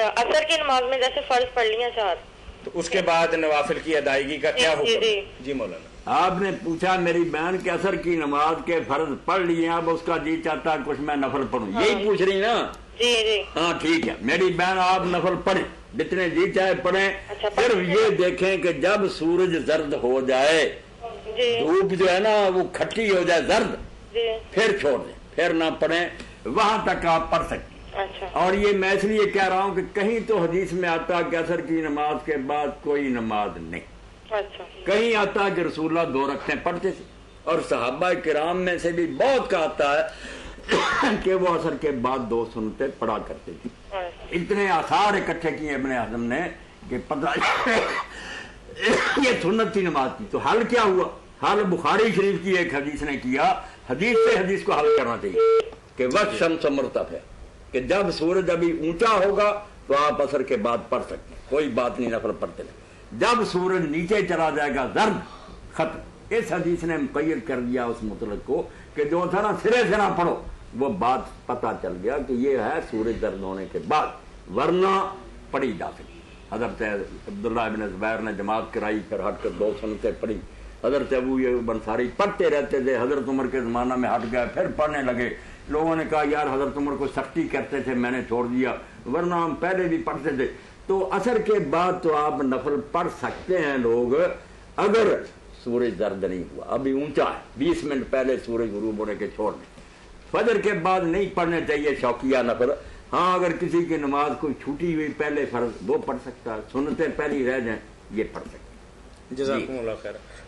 اثر کی نماز میں جیسے فرض پڑھ لیا 4، تو اس کے بعد نوافل کی ادائیگی کا کیا حکم؟ جی مولانا آپ نے پوچھا میری بہن کے اثر کی نماز کے فرض پڑھ لیے، اب اس کا جی چاہتا کچھ میں نفل پڑھوں، یہی پوچھ رہی نا؟ جی جی ہاں ٹھیک ہے میری بہن، آپ نفل پڑھیں جتنے جی چاہے پڑھیں، صرف یہ دیکھیں کہ جب سورج زرد ہو جائے، دھوپ جو ہے نا وہ کھٹی ہو جائے زرد، پھر چھوڑ دیں، پھر نہ پڑھیں، وہاں تک آپ پڑھ سکیں۔ اور یہ میں اس لیے کہہ رہا ہوں کہ کہیں تو حدیث میں آتا کہ عصر کی نماز کے بعد کوئی نماز نہیں، کہیں آتا کہ رسول اللہ 2 رکعتیں پڑھتے تھے، اور صحابہ کرام میں سے بھی بہت کا آتا ہے کہ وہ عصر کے بعد 2 سنتیں پڑھا کرتے تھے۔ اتنے آثار اکٹھے کیے ابن حزم نے کہ پتہ یہ سنت کی نماز تھی۔ تو حل کیا ہوا؟ حل بخاری شریف کی ایک حدیث نے کیا، حدیث سے حدیث کو حل کرنا چاہیے کہ وقت شمس مرتفع ہے، کہ جب سورج ابھی اونچا ہوگا تو آپ عصر کے بعد پڑھ سکتے ہیں، کوئی بات نہیں، نفل پڑھتے نہیں، جب سورج نیچے چلا جائے گا زرد، ختم۔ اس حدیث نے مقید کر دیا اس مطلق کو کہ جو تھا نا سرے سے نہ پڑھو، وہ بات پتہ چل گیا کہ یہ ہے سورج زرد ہونے کے بعد، ورنہ پڑھی جا سکتی۔ حضرت عبداللہ ابن زبیر نے جماعت کرائی، پھر ہٹ کر 2 سنتیں پڑھی، حضرت ابو ایوب انصاری پڑھتے رہتے تھے، حضرت عمر کے زمانہ میں ہٹ گئے، پھر پڑھنے لگے، لوگوں نے کہا یار حضرت عمر کو سختی کرتے تھے، میں نے چھوڑ دیا، ورنہ ہم پہلے بھی پڑھتے تھے۔ تو عصر کے بعد تو آپ نفل پڑھ سکتے ہیں لوگ، اگر سورج زرد نہیں ہوا، ابھی اونچا ہے، 20 منٹ پہلے سورج غروب ہونے کے چھوڑ دیں۔ فجر کے بعد نہیں پڑھنے چاہیے شوقیہ نفل، ہاں اگر کسی کی نماز کوئی چھوٹی ہوئی پہلے فرض وہ پڑھ سکتا ہے، سنتیں پہلی رہ جائیں یہ پڑھ سکتا ہے۔ جزاکم اللہ خیر۔